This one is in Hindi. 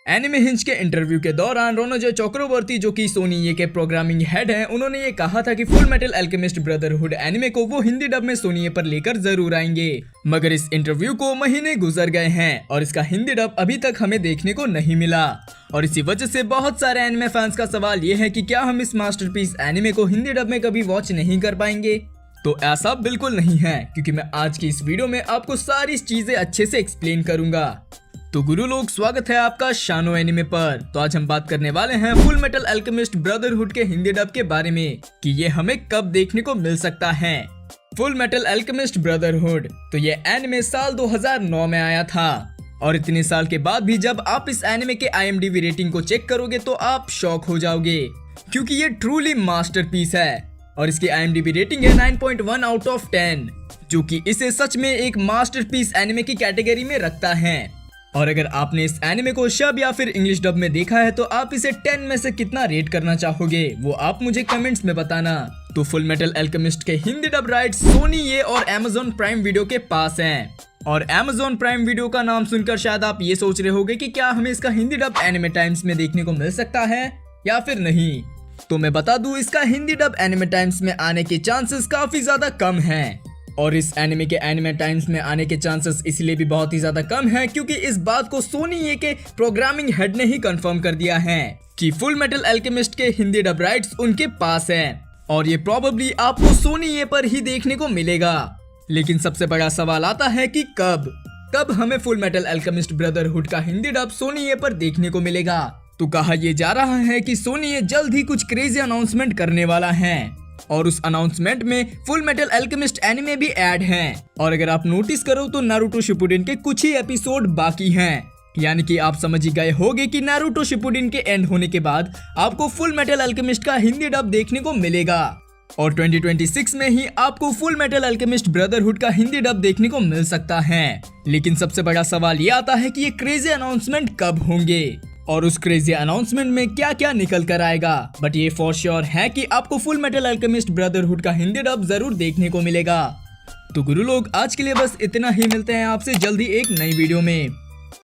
एनिमे हिंज के इंटरव्यू के दौरान रोनोजो चक्रवर्ती जो कि सोनी ये के प्रोग्रामिंग हेड हैं, उन्होंने ये कहा था कि full metal alchemist brotherhood anime को वो हिंदी डब में सोनी पर लेकर जरूर आएंगे। मगर इस इंटरव्यू को महीने गुजर गए हैं और इसका हिंदी डब अभी तक हमें देखने को नहीं मिला। और इसी वजह से बहुत सारे एनिमे फैंस का सवाल ये है कि क्या हम इस मास्टरपीस एनिमे को हिंदी डब में कभी वॉच नहीं कर पाएंगे। तो ऐसा बिल्कुल नहीं है, क्योंकि मैं आज की इस वीडियो में आपको सारी चीजें अच्छे से एक्सप्लेन करूंगा। तो गुरु लोग, स्वागत है आपका शानो एनिमे पर। तो आज हम बात करने वाले हैं फुल मेटल अल्केमिस्ट ब्रदरहुड के हिंदी डब के बारे में कि ये हमें कब देखने को मिल सकता है। फुल मेटल अल्केमिस्ट ब्रदरहुड तो ये एनिमे साल 2009 में आया था और इतने साल के बाद भी जब आप इस एनिमे के IMDb रेटिंग को चेक करोगे तो आप शॉक हो जाओगे, क्योंकि ये ट्रूली मास्टरपीस है और इसकी IMDb रेटिंग है 9.1 आउट ऑफ 10, जो कि इसे सच में एक मास्टरपीस एनिमे की कैटेगरी में रखता है। और अगर आपने इस एनिमे को शब या फिर इंग्लिश डब में देखा है तो आप इसे 10 में से कितना रेट करना चाहोगे वो आप मुझे कमेंट्स में बताना। तो फुल मेटल अल्केमिस्ट के हिंदी डब राइट्स सोनी ये और Amazon प्राइम वीडियो के पास हैं। और Amazon प्राइम वीडियो का नाम सुनकर शायद आप ये सोच रहे होंगे कि क्या हमें इसका हिंदी डब एनिमे टाइम्स में देखने को मिल सकता है या फिर नहीं। तो मैं बता दूं, इसका हिंदी डब एनिमे टाइम्स में आने के चांसेस काफी ज्यादा कम हैं। और इस एनिमे के एनिमे टाइम्स में आने के चांसेस इसलिए भी बहुत ही ज्यादा कम है क्योंकि इस बात को सोनी ये के प्रोग्रामिंग हेड ने ही कंफर्म कर दिया है कि फुल मेटल अल्केमिस्ट के हिंदी डब राइट्स उनके पास हैं और ये प्रोबेबली आपको सोनी ये पर ही देखने को मिलेगा। लेकिन सबसे बड़ा सवाल आता है कि कब हमें फुल मेटल अल्केमिस्ट ब्रदरहुड का हिंदी डब सोनी ये पर देखने को मिलेगा। तो कहा यह जा रहा है कि सोनी ये जल्द ही कुछ क्रेजी अनाउंसमेंट करने वाला है और उस अनाउंसमेंट में फुल मेटल अल्केमिस्ट एनिमे भी ऐड हैं। और अगर आप नोटिस करो तो नारुतो शिपुडिन के कुछ ही एपिसोड बाकी हैं, यानी कि आप समझ ही गए होंगे कि नारुतो शिपुडिन के एंड होने के बाद आपको फुल मेटल अल्केमिस्ट का हिंदी डब देखने को मिलेगा और 2026 में ही आपको फुल मेटल अल्केमिस्ट ब्रदरहुड का हिंदी डब देखने को मिल सकता है। लेकिन सबसे बड़ा सवाल ये आता है कि ये क्रेजी अनाउंसमेंट कब होंगे और उस क्रेजी अनाउंसमेंट में क्या क्या निकल कर आएगा। बट ये फॉर श्योर है कि आपको फुल मेटल अल्केमिस्ट ब्रदरहुड का हिंदी डब जरूर देखने को मिलेगा। तो गुरु लोग, आज के लिए बस इतना ही। मिलते हैं आपसे जल्दी एक नई वीडियो में।